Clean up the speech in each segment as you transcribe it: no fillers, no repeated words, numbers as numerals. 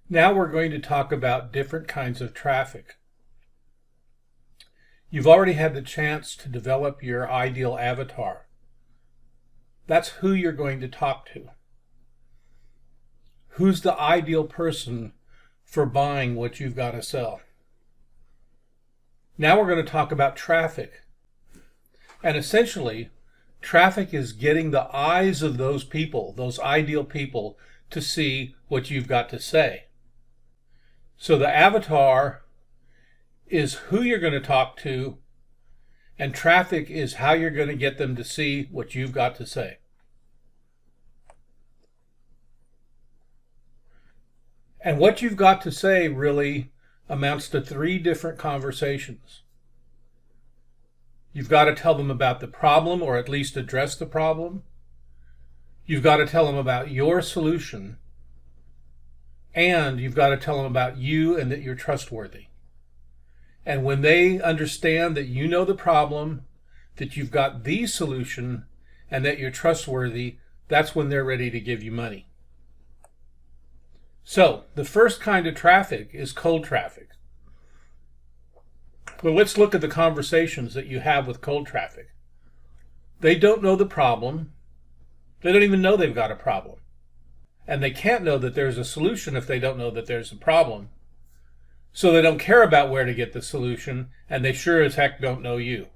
Now we're going to talk about different kinds of traffic. You've already had the chance to develop your ideal avatar. That's who you're going to talk to. Who's the ideal person for buying what you've got to sell? Now we're going to talk about traffic. And essentially, traffic is getting the eyes of those people, those ideal people, to see what you've got to say. So the avatar is who you're going to talk to, and traffic is how you're going to get them to see what you've got to say. And what you've got to say really amounts to 3 different conversations. You've got to tell them about the problem, or at least address the problem. You've got to tell them about your solution. And you've got to tell them about you and that you're trustworthy. And when they understand that you know the problem, that you've got the solution, and that you're trustworthy, that's when they're ready to give you money. So, the first kind of traffic is cold traffic. Well, let's look at the conversations that you have with cold traffic. They don't know the problem. They don't even know they've got a problem. And they can't know that there's a solution if they don't know that there's a problem. So they don't care about where to get the solution, and they sure as heck don't know you.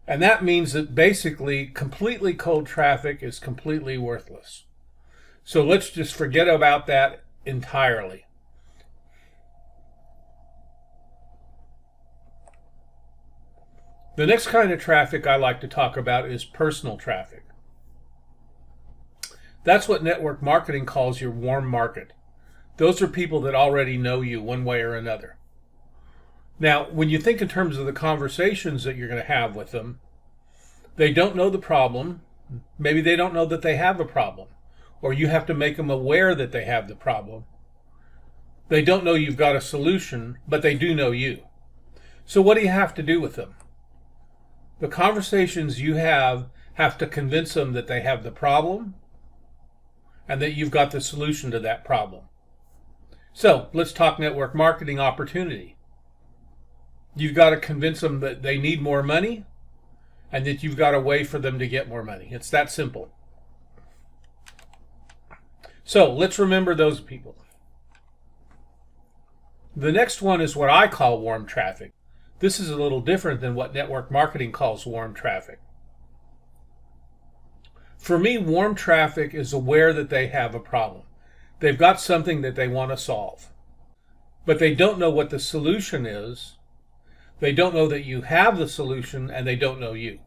And that means that basically completely cold traffic is completely worthless. So let's just forget about that entirely. The next kind of traffic I like to talk about is personal traffic. That's what network marketing calls your warm market. Those are people that already know you one way or another. Now, when you think in terms of the conversations that you're going to have with them, they don't know the problem. Maybe they don't know that they have a problem, or you have to make them aware that they have the problem. They don't know you've got a solution, but they do know you. So what do you have to do with them? The conversations you have to convince them that they have the problem and that you've got the solution to that problem. So let's talk network marketing opportunity. You've got to convince them that they need more money and that you've got a way for them to get more money. It's that simple. So let's remember those people. The next one is what I call warm traffic. This is a little different than what network marketing calls warm traffic. For me, warm traffic is aware that they have a problem. They've got something that they want to solve, but they don't know what the solution is. They don't know that you have the solution, and they don't know you.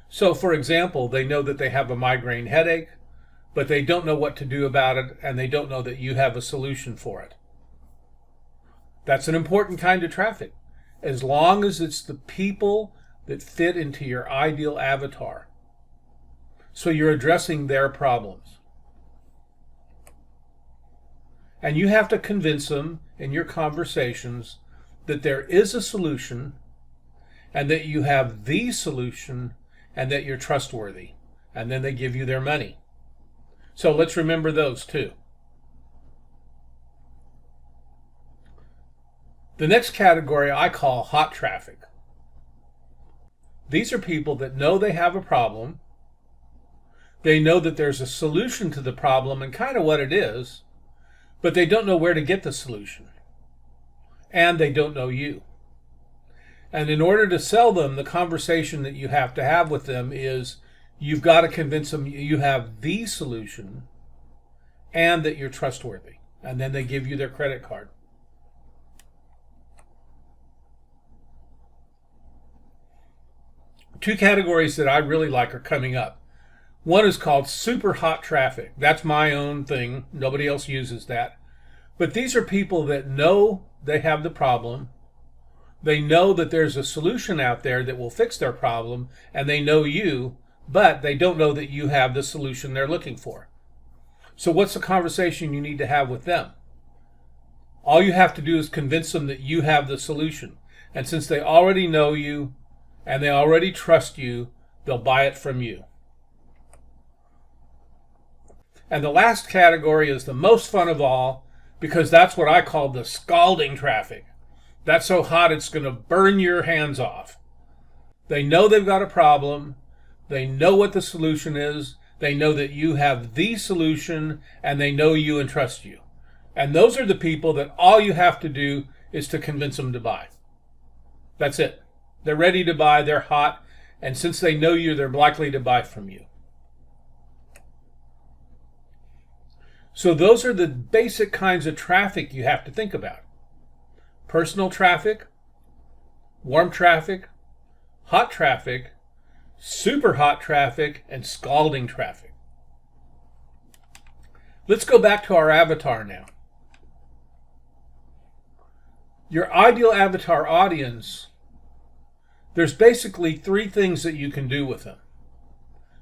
So, for example, they know that they have a migraine headache, but they don't know what to do about it, and they don't know that you have a solution for it. That's an important kind of traffic, as long as it's the people that fit into your ideal avatar. So you're addressing their problems. And you have to convince them in your conversations that there is a solution, and that you have the solution, and that you're trustworthy. And then they give you their money. So let's remember those too. The next category I call hot traffic. These are people that know they have a problem. They know that there's a solution to the problem and kind of what it is, but they don't know where to get the solution. And they don't know you. And in order to sell them, the conversation that you have to have with them is you've got to convince them you have the solution and that you're trustworthy. And then they give you their credit card. Two categories that I really like are coming up. One is called super hot traffic. That's my own thing. Nobody else uses that. But these are people that know they have the problem. They know that there's a solution out there that will fix their problem, and they know you, but they don't know that you have the solution they're looking for. So what's the conversation you need to have with them? All you have to do is convince them that you have the solution. And since they already know you and they already trust you, they'll buy it from you. And the last category is the most fun of all. because that's what I call the scalding traffic. That's so hot it's going to burn your hands off. They know they've got a problem. They know what the solution is. They know that you have the solution, and they know you and trust you. And those are the people that all you have to do is to convince them to buy. That's it. They're ready to buy. They're hot. And since they know you, they're likely to buy from you. So those are the basic kinds of traffic you have to think about. Personal traffic, warm traffic, hot traffic, super hot traffic, and scalding traffic. Let's go back to our avatar now. Your ideal avatar audience, there's basically three things that you can do with them.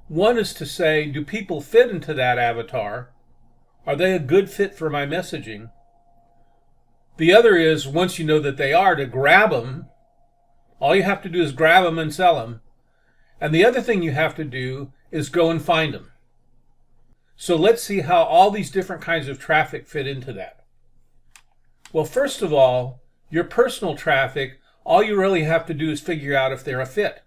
One is to say, do people fit into that avatar? Are they a good fit for my messaging? The other is, once you know that they are, to grab them. All you have to do is grab them and sell them. And the other thing you have to do is go and find them. So let's see how all these different kinds of traffic fit into that. Well, first of all, your personal traffic, all you really have to do is figure out if they're a fit.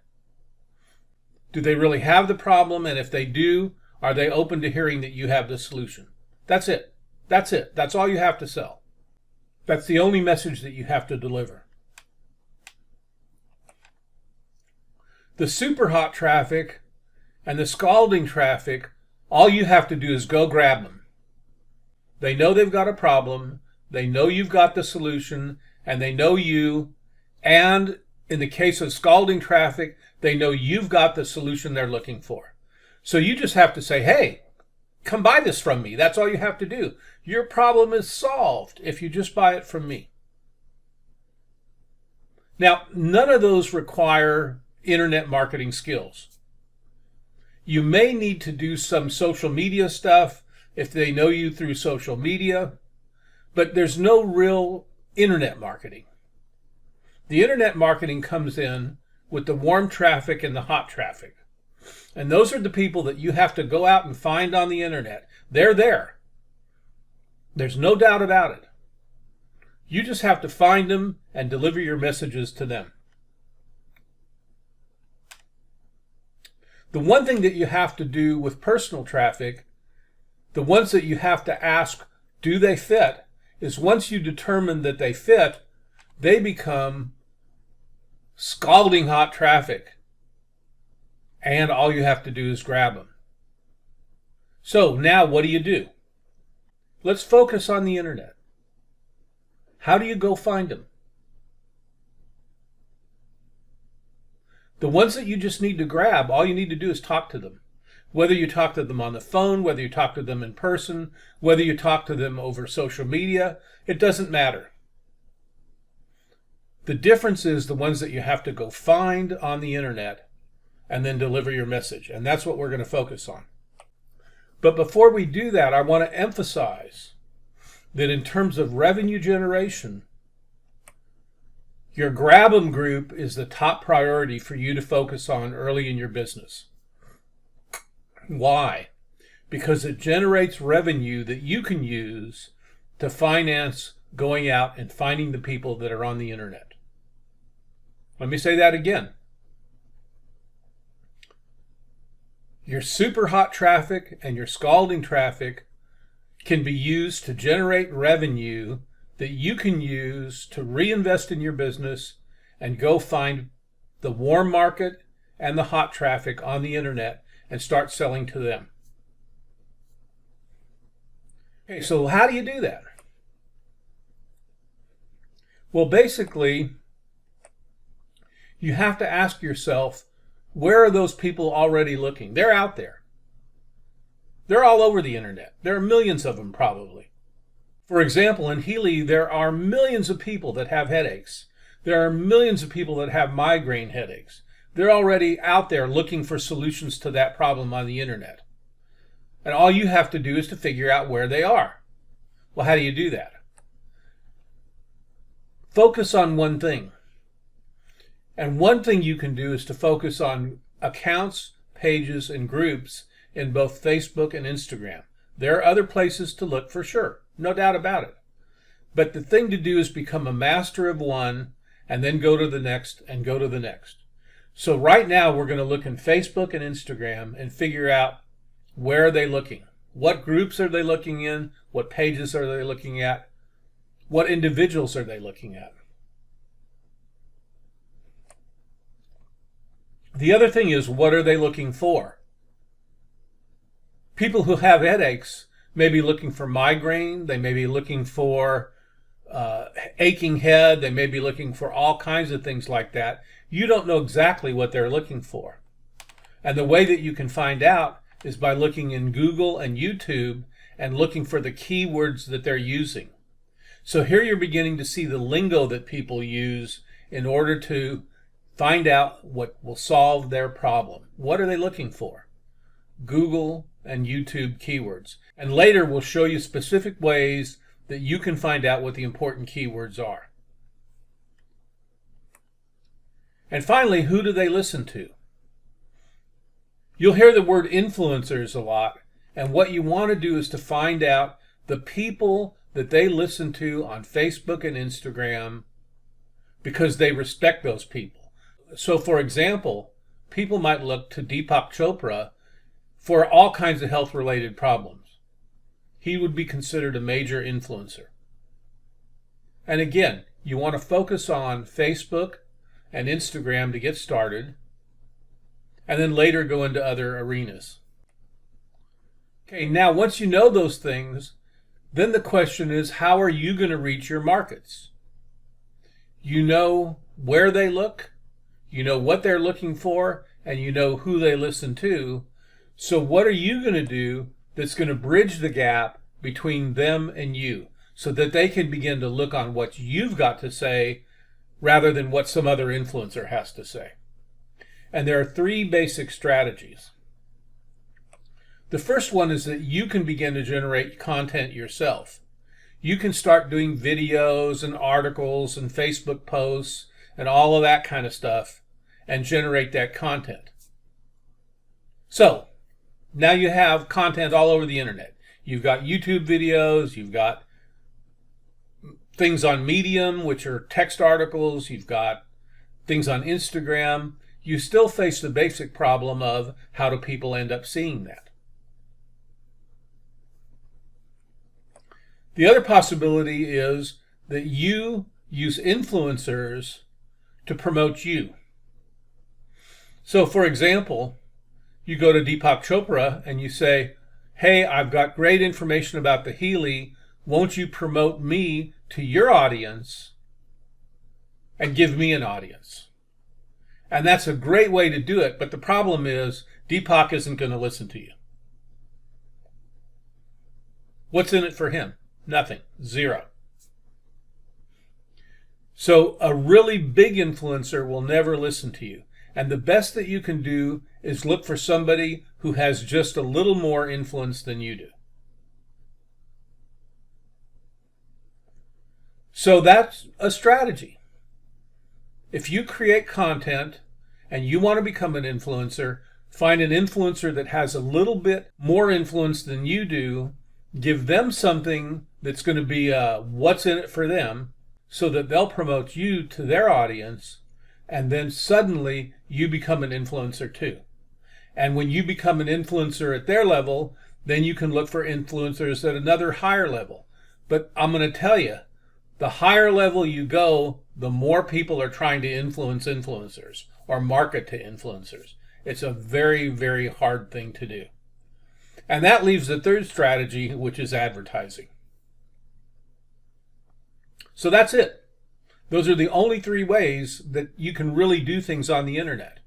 Do they really have the problem? And if they do, are they open to hearing that you have the solution? That's it. That's it. That's all you have to sell. That's the only message that you have to deliver. The super hot traffic and the scalding traffic, all you have to do is go grab them. They know they've got a problem. They know you've got the solution, and they know you. And in the case of scalding traffic, they know you've got the solution they're looking for. So you just have to say, hey, come buy this from me. That's all you have to do. Your problem is solved if you just buy it from me. Now, none of those require internet marketing skills. You may need to do some social media stuff if they know you through social media, but there's no real internet marketing. The internet marketing comes in with the warm traffic and the hot traffic. And those are the people that you have to go out and find on the internet. They're there. There's no doubt about it. You just have to find them and deliver your messages to them. The one thing that you have to do with personal traffic, the ones that you have to ask, do they fit, is once you determine that they fit, they become scalding hot traffic. And all you have to do is grab them. So now what do? Let's focus on the internet. How do you go find them? The ones that you just need to grab, all you need to do is talk to them. Whether you talk to them on the phone, whether you talk to them in person, whether you talk to them over social media, it doesn't matter. The difference is the ones that you have to go find on the internet and then deliver your message. And that's what we're going to focus on. But before we do that, I want to emphasize that in terms of revenue generation, your grab 'em group is the top priority for you to focus on early in your business. Why? Because it generates revenue that you can use to finance going out and finding the people that are on the internet. Let me say that again. Your super hot traffic and your scalding traffic can be used to generate revenue that you can use to reinvest in your business and go find the warm market and the hot traffic on the internet and start selling to them. Okay, so how do you do that? Well, basically, you have to ask yourself, where are those people already looking? They're out there. They're all over the internet. There are millions of them probably. For example, in Healy, there are millions of people that have headaches. There are millions of people that have migraine headaches. They're already out there looking for solutions to that problem on the internet. And all you have to do is to figure out where they are. Well, how do you do that? Focus on one thing. And one thing you can do is to focus on accounts, pages, and groups in both Facebook and Instagram. There are other places to look for sure, no doubt about it. But the thing to do is become a master of one and then go to the next and go to the next. So right now we're going to look in Facebook and Instagram and figure out where are they looking? What groups are they looking in? What pages are they looking at? What individuals are they looking at? The other thing is, what are they looking for? People who have headaches may be looking for migraine. They may be looking for aching head. They may be looking for all kinds of things like that. You don't know exactly what they're looking for. And the way that you can find out is by looking in Google and YouTube and looking for the keywords that they're using. So here you're beginning to see the lingo that people use in order to find out what will solve their problem. What are they looking for? Google and YouTube keywords. And later we'll show you specific ways that you can find out what the important keywords are. And finally, who do they listen to? You'll hear the word influencers a lot, and what you want to do is to find out the people that they listen to on Facebook and Instagram because they respect those people. So for example, people might look to Deepak Chopra for all kinds of health-related problems. He would be considered a major influencer. And again, you want to focus on Facebook and Instagram to get started, and then later go into other arenas. Okay, now once you know those things, then the question is, how are you going to reach your markets? You know where they look, you know what they're looking for, and you know who they listen to. So what are you going to do that's going to bridge the gap between them and you so that they can begin to look on what you've got to say rather than what some other influencer has to say? And there are three basic strategies. The first one is that you can begin to generate content yourself. You can start doing videos and articles and Facebook posts and all of that kind of stuff and generate that content. So now you have content all over the internet. You've got YouTube videos, you've got things on Medium, which are text articles, you've got things on Instagram. You still face the basic problem of how do people end up seeing that? The other possibility is that you use influencers to promote you. So for example, you go to Deepak Chopra and you say, hey, I've got great information about the Healy. Won't you promote me to your audience and give me an audience? And that's a great way to do it, but the problem is Deepak isn't going to listen to you. What's in it for him? Nothing. Zero. So a really big influencer will never listen to you. And the best that you can do is look for somebody who has just a little more influence than you do. So that's a strategy. If you create content and you want to become an influencer, find an influencer that has a little bit more influence than you do, give them something that's going to be what's in it for them so that they'll promote you to their audience, and then suddenly you become an influencer too. And when you become an influencer at their level, then you can look for influencers at another higher level. But I'm going to tell you, the higher level you go, the more people are trying to influence influencers or market to influencers. It's a very, very hard thing to do. And that leaves the third strategy, which is advertising. So that's it. Those are the only three ways that you can really do things on the internet.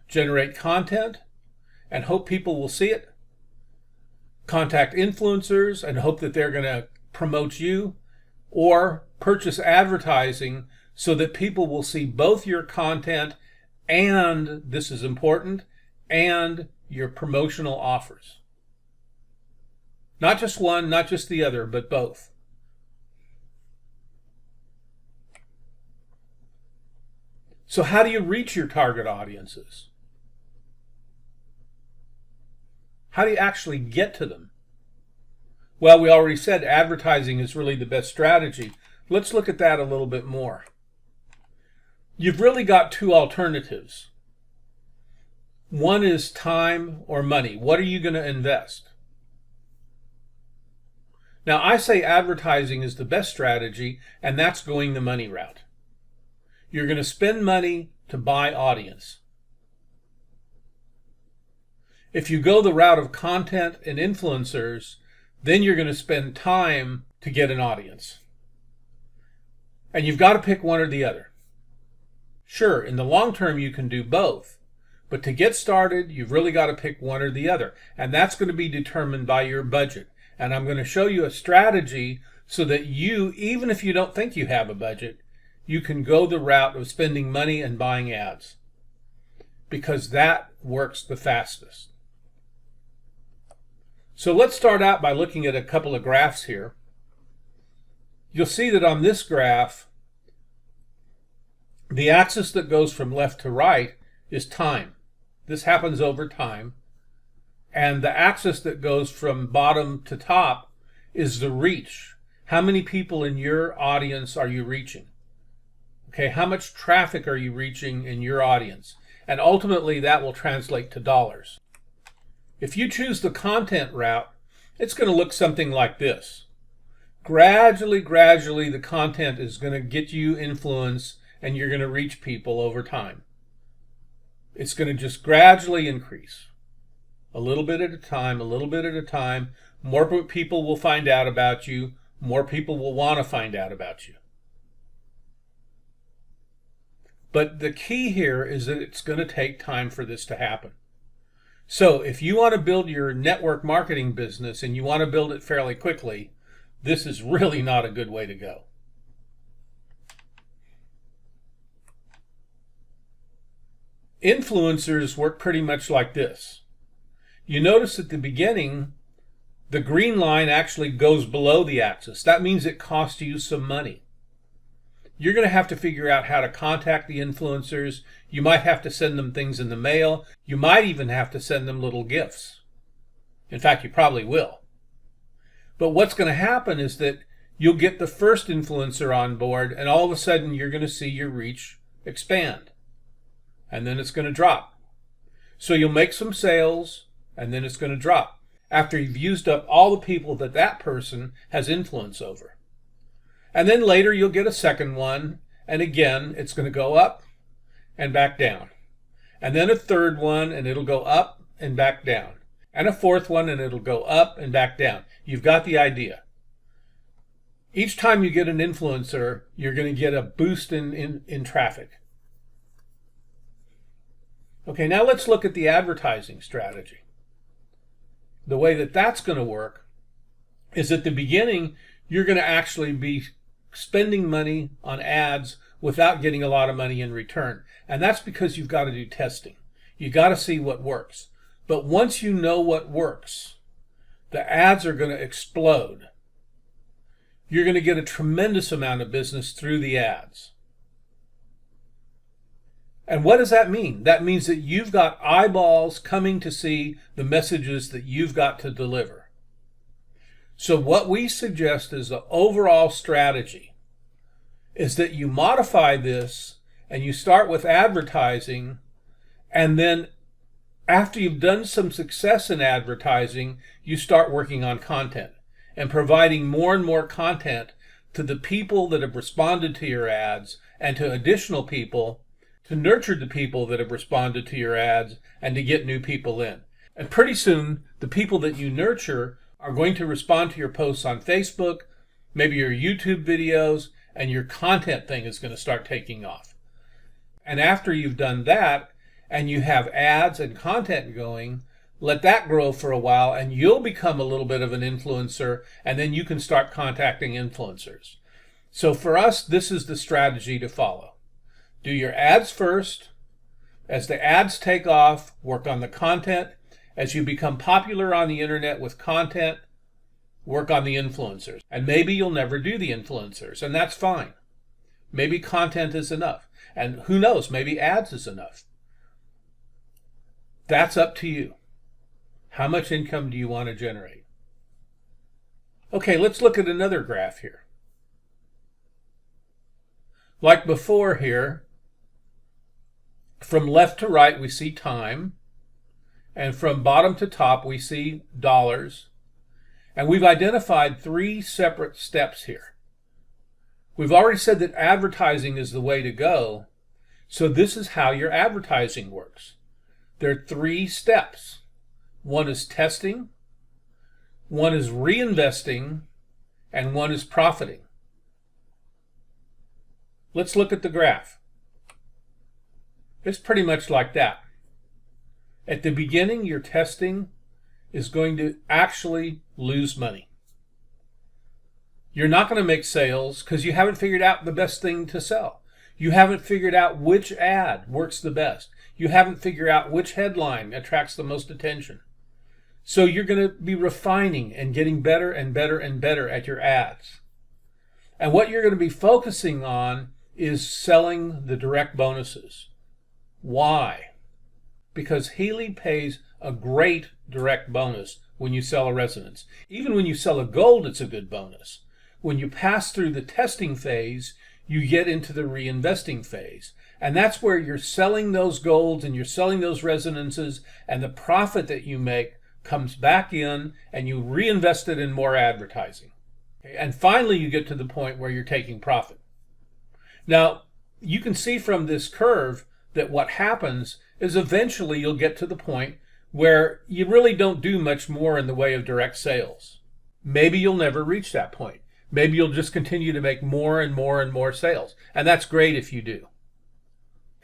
Generate content and hope people will see it. Contact influencers and hope that they're going to promote you. Or purchase advertising so that people will see both your content and, this is important, and your promotional offers. Not just one, not just the other, but both. So how do you reach your target audiences? How do you actually get to them? Well, we already said advertising is really the best strategy, Let's look at that a little bit more. You've really got two alternatives. One is time or money. What are you going to invest? Now, I say advertising is the best strategy, and that's going the money route. You're going to spend money to buy audience. If you go the route of content and influencers, then you're going to spend time to get an audience. And you've got to pick one or the other. Sure, in the long term you can do both, but to get started, you've really got to pick one or the other. And that's going to be determined by your budget. And I'm going to show you a strategy so that you, even if you don't think you have a budget, you can go the route of spending money and buying ads, because that works the fastest. So let's start out by looking at a couple of graphs here. You'll see that on this graph, the axis that goes from left to right is time. This happens over time. And the axis that goes from bottom to top is the reach. How many people in your audience are you reaching? Okay, how much traffic are you reaching in your audience? And ultimately that will translate to dollars. If you choose the content route, it's going to look something like this. Gradually, the content is going to get you influence and you're going to reach people over time. It's going to just gradually increase. A little bit at a time, a little bit at a time. More people will find out about you. More people will want to find out about you. But the key here is that it's going to take time for this to happen. So if you want to build your network marketing business and you want to build it fairly quickly, this is really not a good way to go. Influencers work pretty much like this. You notice at the beginning, the green line actually goes below the axis. That means it costs you some money. You're going to have to figure out how to contact the influencers. You might have to send them things in the mail. You might even have to send them little gifts. In fact, you probably will. But what's going to happen is that you'll get the first influencer on board, and all of a sudden you're going to see your reach expand. And then it's going to drop. So you'll make some sales, and then it's going to drop after you've used up all the people that that person has influence over. And then later you'll get a second one, and again it's going to go up and back down. And then a third one, and it'll go up and back down. And a fourth one, and it'll go up and back down. You've got the idea. Each time you get an influencer, you're going to get a boost in traffic. Okay, now let's look at the advertising strategy. The way that that's going to work is at the beginning, you're going to actually be spending money on ads without getting a lot of money in return. And that's because you've got to do testing. You've got to see what works. But once you know what works, the ads are going to explode. You're going to get a tremendous amount of business through the ads. And what does that mean? That means that you've got eyeballs coming to see the messages that you've got to deliver. So what we suggest as the overall strategy is that you modify this and you start with advertising, and then after you've done some success in advertising, you start working on content and providing more and more content to the people that have responded to your ads and to additional people to nurture the people that have responded to your ads and to get new people in. And pretty soon, the people that you nurture are going to respond to your posts on Facebook, maybe your YouTube videos, and your content thing is going to start taking off. And after you've done that, and you have ads and content going, let that grow for a while, and you'll become a little bit of an influencer, and then you can start contacting influencers. So for us, this is the strategy to follow. Do your ads first. As the ads take off, work on the content. As you become popular on the internet with content, work on the influencers. And maybe you'll never do the influencers, and that's fine. Maybe content is enough. And who knows, maybe ads is enough. That's up to you. How much income do you want to generate? Okay, let's look at another graph here. Like before here, from left to right we see time, and from bottom to top we see dollars. And we've identified 3 separate steps here. We've already said that advertising is the way to go, so this is how your advertising works. There are 3 steps. One is testing, one is reinvesting, and one is profiting. Let's look at the graph. It's pretty much like that. At the beginning, your testing is going to actually lose money. You're not going to make sales because you haven't figured out the best thing to sell. You haven't figured out which ad works the best. You haven't figured out which headline attracts the most attention. So you're going to be refining and getting better and better and better at your ads. And what you're going to be focusing on is selling the direct bonuses. Why? Because Healy pays a great direct bonus when you sell a resonance. Even when you sell a gold, it's a good bonus. When you pass through the testing phase, you get into the reinvesting phase. And that's where you're selling those golds and you're selling those resonances, and the profit that you make comes back in and you reinvest it in more advertising. Okay? And finally, you get to the point where you're taking profit. Now, you can see from this curve that what happens is eventually you'll get to the point where you really don't do much more in the way of direct sales. Maybe you'll never reach that point. Maybe you'll just continue to make more and more and more sales. And that's great if you do.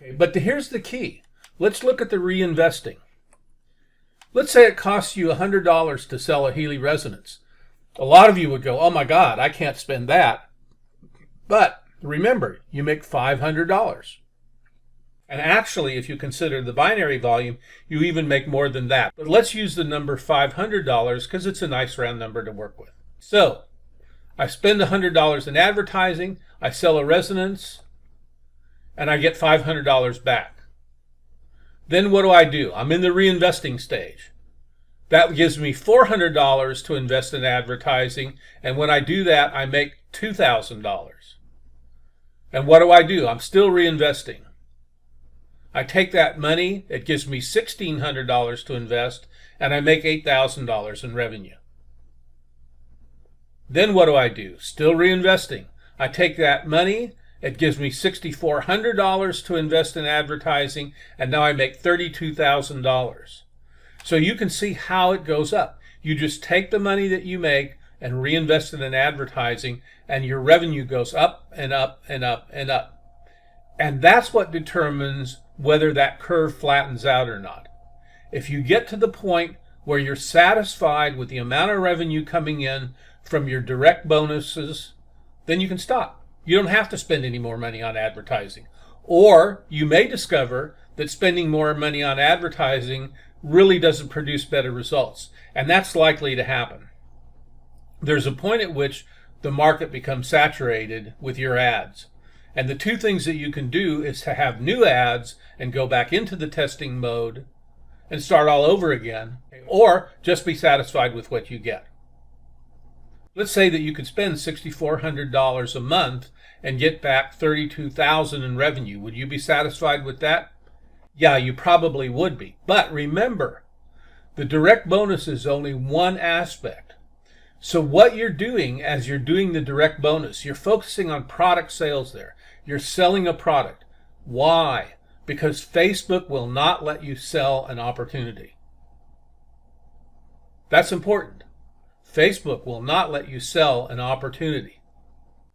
Okay, but here's the key. Let's look at the reinvesting. Let's say it costs you $100 to sell a Healy resonance. A lot of you would go, oh my God, I can't spend that. But remember, you make $500. And actually, if you consider the binary volume, you even make more than that. But let's use the number $500 because it's a nice round number to work with. So I spend $100 in advertising, I sell a resonance, and I get $500 back. Then what do? I'm in the reinvesting stage. That gives me $400 to invest in advertising, and when I do that, I make $2,000. And what do? I'm still reinvesting. I take that money, it gives me $1,600 to invest, and I make $8,000 in revenue. Then what do? Still reinvesting. I take that money, it gives me $6,400 to invest in advertising, and now I make $32,000. So you can see how it goes up. You just take the money that you make and reinvest it in advertising, and your revenue goes up and up and up and up. And that's what determines whether that curve flattens out or not. If you get to the point where you're satisfied with the amount of revenue coming in from your direct bonuses, then you can stop. You don't have to spend any more money on advertising. Or you may discover that spending more money on advertising really doesn't produce better results. And that's likely to happen. There's a point at which the market becomes saturated with your ads. And the 2 things that you can do is to have new ads and go back into the testing mode and start all over again, or just be satisfied with what you get. Let's say that you could spend $6,400 a month and get back $32,000 in revenue. Would you be satisfied with that? Yeah, you probably would be. But remember, the direct bonus is only one aspect. So what you're doing as you're doing the direct bonus, you're focusing on product sales there. You're selling a product. Why? Because Facebook will not let you sell an opportunity. That's important. Facebook will not let you sell an opportunity.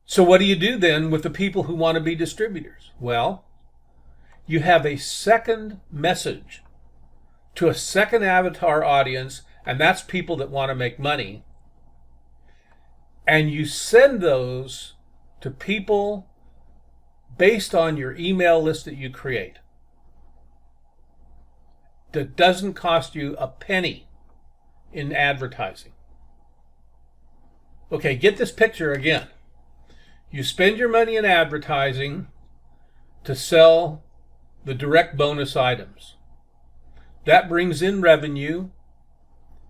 So what do you do then with the people who want to be distributors? Well, you have a second message to a second avatar audience, and that's people that want to make money. And you send those to people based on your email list that you create. That doesn't cost you a penny in advertising. Okay, get this picture again. You spend your money in advertising to sell the direct bonus items. That brings in revenue.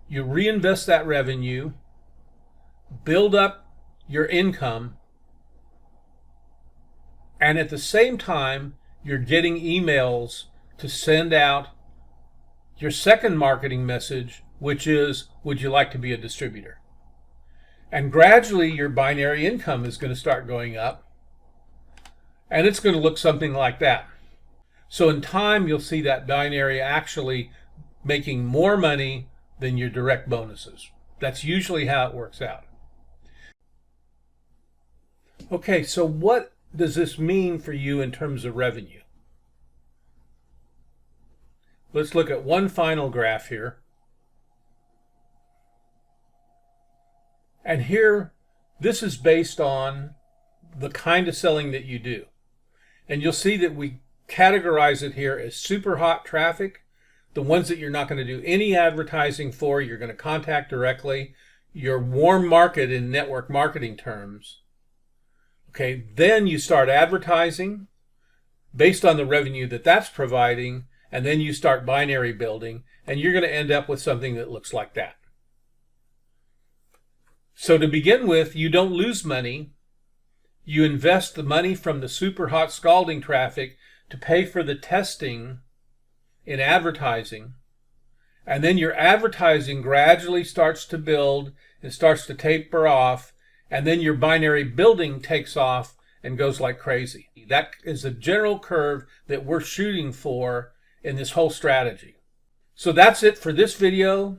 You reinvest that revenue, build up your income, And at the same time, you're getting emails to send out your second marketing message, which is, would you like to be a distributor? And gradually your binary income is going to start going up, and it's going to look something like that. So in time, you'll see that binary actually making more money than your direct bonuses. That's usually how it works out. Okay, so what does this mean for you in terms of revenue? Let's look at one final graph here. And here, this is based on the kind of selling that you do. And you'll see that we categorize it here as super hot traffic, the ones that you're not going to do any advertising for, you're going to contact directly, your warm market in network marketing terms. Okay, then you start advertising based on the revenue that that's providing, and then you start binary building, and you're going to end up with something that looks like that. So to begin with, you don't lose money. You invest the money from the super hot scalding traffic to pay for the testing in advertising, and then your advertising gradually starts to build and starts to taper off, and then your binary building takes off and goes like crazy. That is the general curve that we're shooting for in this whole strategy. So that's it for this video.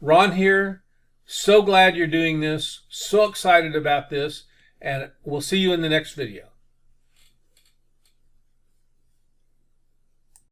Ron here. So glad you're doing this. So excited about this. And we'll see you in the next video.